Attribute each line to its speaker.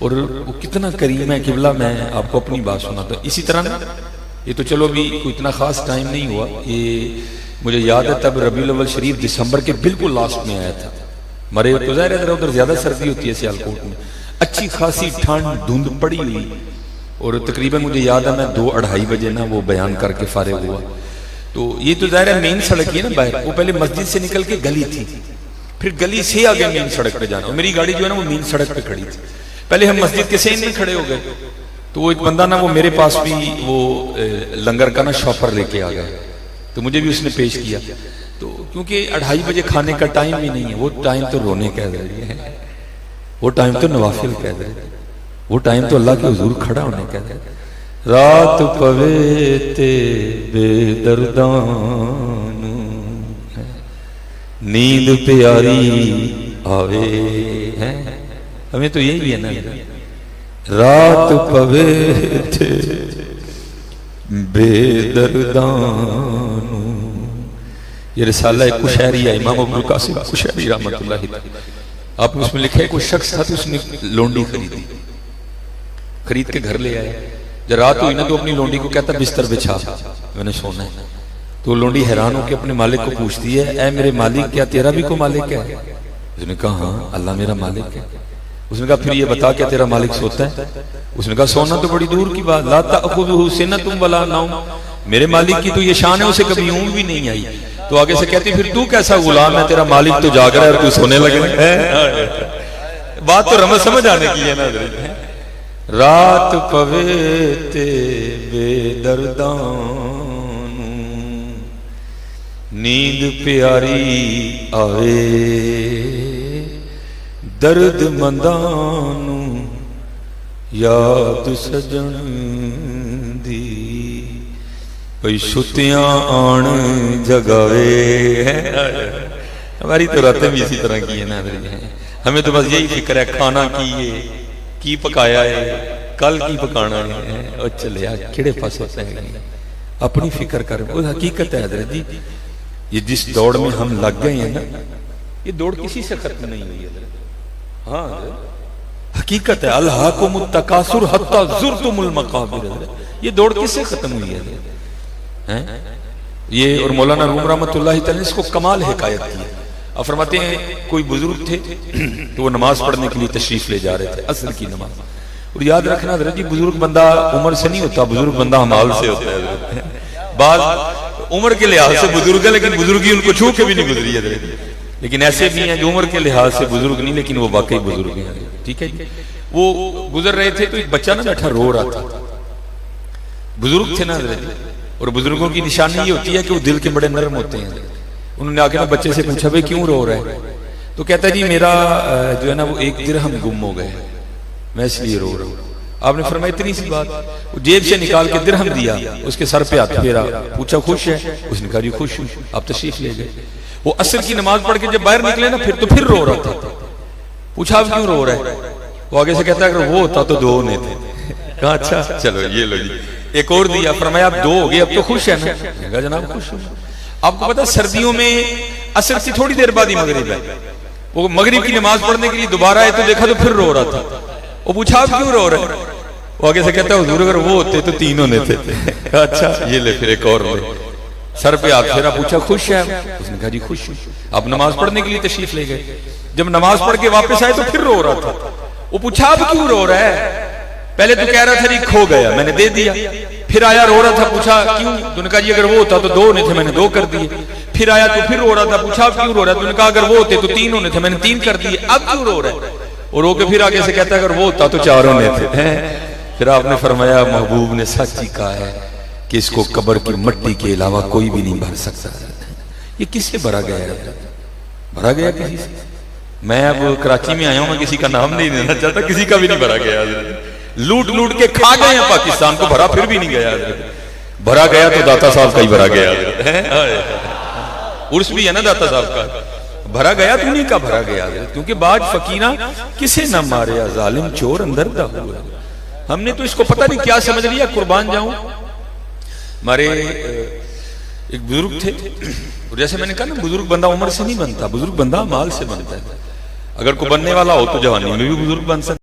Speaker 1: اور وہ کتنا کریم ہے قبلہ. میں آپ کو اپنی بات سناتا ہوں. اسی طرح نا یہ تو چلو بھی کوئی اتنا خاص ٹائم نہیں ہوا, یہ مجھے یاد ہے تب ربیع الاول شریف دسمبر کے بالکل لاسٹ میں آیا تھا. مرے تو ظاہر ہے ادھر زیادہ سردی ہوتی ہے سیالکوٹ میں, اچھی خاصی ٹھنڈ دھند پڑی ہوئی, اور تقریباً مجھے یاد ہے میں 2-2:30 بجے نا وہ بیان کر کے فارغ ہوا. تو یہ تو ظاہر ہے مین سڑک ہے نا باہر, وہ پہلے مسجد سے نکل کے گلی تھی, پھر گلی سے آگے مین سڑک پہ جانا. میری گاڑی جو ہے نا وہ مین سڑک پہ کھڑی تھی. پہلے ہم مسجد کے سین میں کھڑے ہو گئے, تو وہ ایک بندہ نا وہ میرے پاس بھی وہ لنگر کا نا شاپر لے کے آ گیا, تو مجھے بھی اس نے پیش کیا. تو کیونکہ 2:30 بجے کھانے کا ٹائم بھی نہیں ہے, وہ ٹائم تو رونے کہہ رہے ہیں, وہ ٹائم تو نوافل کہہ رہے ہیں, وہ ٹائم تو اللہ کے حضور کھڑا ہونے کہہ رہے ہیں. رات پوے تے بے دردان نیند پیاری آوے ہیں, ہمیں تو یہی ہے نا, رات پوے تے بے دردان. یہ رسالہ ایک کشہری ہے, امام ابو القاسم کشہری رحمت اللہ تعالی. آپ نے اس میں لکھا ہے کوئی شخص تھا تو اس نے لونڈی خریدی, خرید کے گھر لے آیا. جب رات ہوئی نا تو اپنی لونڈی کو کہتا بستر بچھا, میں نے سونا ہے. تو لونڈی حیران ہو کے اپنے مالک کو پوچھتی ہے, اے میرے مالک کیا تیرا بھی کوئی مالک ہے؟ اس نے کہا ہاں اللہ میرا مالک ہے. اس نے کہا پھر یہ بتا کیا تیرا مالک سوتا ہے؟ اس نے کہا سونا تو بڑی دور کی بات, لا تأخذہ سنۃ ولا نوم, میرے مالک کی تو یہ شان ہے اسے کبھی اونگ بھی نہیں آئی. تو آگے سے کہتی پھر تو کیسا غلام ہے, تیرا مالک تو جاگ رہا ہے اور تو سونے لگے. بات تو رمض سمجھ آنے کی ہے نا. رات پوے تے بے دردان نیند پیاری آوے درد مندان یاد سجن دی کوئی چھٹیاں آن جگاوے. ہماری تو راتیں بھی اسی طرح کی ہے نا, ہمیں تو بس یہی فکر ہے کھانا کی پکایا ہے, کل کی پکانا ہے, اور چلے کھڑے پاس ہوتا ہے, اپنی فکر کر. وہ حقیقت ہے حضرت جی, یہ جس دوڑ میں ہم لگ گئے ہیں نا, یہ دوڑ کسی سے ختم نہیں ہوئی ہے. ہاں حقیقت ہے, الہاکم التکاثر حتی زرتم المقابر, یہ دوڑ کس سے ختم ہوئی ہے. یہ اور مولانا روم رحمت اللہ تعالی نے اس کو کمال حکایت کی ہے. اب فرماتے ہیں کوئی بزرگ تھے تو وہ نماز پڑھنے کے لیے تشریف لے جا رہے تھے, عصر کی نماز. اور یاد رکھنا حضرت جی بزرگ بندہ عمر سے نہیں ہوتا, بزرگ بندہ حمال سے ہوتا ہے. بعض عمر کے لحاظ سے بزرگ ہے لیکن بزرگی ان کو چھو کے بھی نہیں گزری ہے, لیکن ایسے بھی ہیں جو عمر کے لحاظ سے بزرگ نہیں لیکن وہ واقعی بزرگ ہیں. ٹھیک ہے جی, وہ گزر رہے تھے تو ایک بچہ نا بیٹھا رو رہا تھا. بزرگ تھے نا حضرت جی, اور بزرگوں کی نشانی یہ ہوتی ہے کہ وہ دل کے بڑے نرم ہوتے ہیں. انہوں نے آ کے نا بچے سے پوچھا بھئی کیوں رو رہا ہے؟ تو کہتا ہے جی میرا جو ہے نا وہ 1 درہم گم ہو گئے, میں اس لیے رو رہا ہوں. آپ نے فرمایا اتنی سی بات. وہ جیب سے نکال کے درہم دیا, اس کے سر پہ ہاتھ پھیرا, پوچھا خوش ہے؟ اس نے کہا جی خوش ہوں. آپ تشریف لے گئے. وہ عصر کی نماز پڑھ کے جب باہر نکلے نا پھر رو رہا تھا. پوچھا اب کیوں رو رہا ہے؟ وہ آگے سے کہتا ہے اگر وہ ہوتا تو 2 ہونے تھے. کہا اچھا چلو یہ لو جی. ایک اور دیا, فرمایا اب 2 ہو گئے, اب تو خوش ہے نا؟ کہا جناب خوش ہوں. آپ کو پتا سردیوں میں عصر کی تھوڑی دیر بعد ہی مغرب ہے. وہ مغرب کی نماز پڑھنے کے لیے دوبارہ آئے تو دیکھا تو پھر رو رہا تھا. وہ پوچھا آپ کیوں رو رہے ہیں؟ وہ آگے سے کہتا ہے حضور اگر وہ ہوتے تو 3 ہونے تھے. اچھا یہ لے پھر ایک اور لے. سر پہ آپ پھیرا, پوچھا خوش ہے؟ اس نے کہا جی خوش ہوں. آپ نماز پڑھنے کے لیے تشریف لے گئے. جب نماز پڑھ کے واپس آئے تو پھر رو رہا تھا. وہ پوچھا آپ کیوں رو رہا ہے؟ پہلے تو کہہ رہا تھا جی کھو گیا, میں نے دے دیا. پھر آیا رو رہا تھا, پوچھا کیوں؟ تو نے کہا جی اگر وہ ہوتا تو 2 ہونے تھے, میں نے 2 کر دیے. پھر آیا تو پھر رو رہا تھا, پوچھا آپ کیوں رو رہا ہے؟ تو نے کہا اگر وہ ہوتے تو 3 ہونے تھے, میں نے 3 کر دیے. اب کیوں رو رہا ہے؟ اور رو کے پھر آگے سے کہتا ہے اگر وہ ہوتا تو 4 ہونے تھے. پھر آپ نے فرمایا محبوب نے سچ ہی کہا ہے کہ اس کو قبر کی مٹی کے علاوہ کوئی بھی نہیں بھر سکتا. یہ کس سے بھرا گیا ہے؟ بھرا گیا کسی سے؟ میں اب کراچی میں آیا ہوں, میں کسی کا نام نہیں لینا چاہتا, کسی کا بھی نہیں بھرا گیا. لوٹ کے کھا گئے ہیں پاکستان کو, بھرا پھر بھی نہیں گیا. بھرا گیا تو داتا صاحب کا ہی بھرا گیا. عرس بھی ہے نا داتا صاحب کا, بھرا گیا تو نہیں کا بھرا گیا. کیونکہ باج فقیرہ کسے نہ ماریا, ظالم چور اندر دا ہوا. ہم نے تو اس کو پتہ نہیں کیا سمجھ لیا, قربان جاؤں. ہمارے ایک بزرگ تھے, اور جیسے میں نے کہا نا بزرگ بندہ عمر سے نہیں بنتا, بزرگ بندہ مال سے بنتا ہے. اگر کوئی بننے والا ہو تو جوانی میں بھی بزرگ بن سکتا.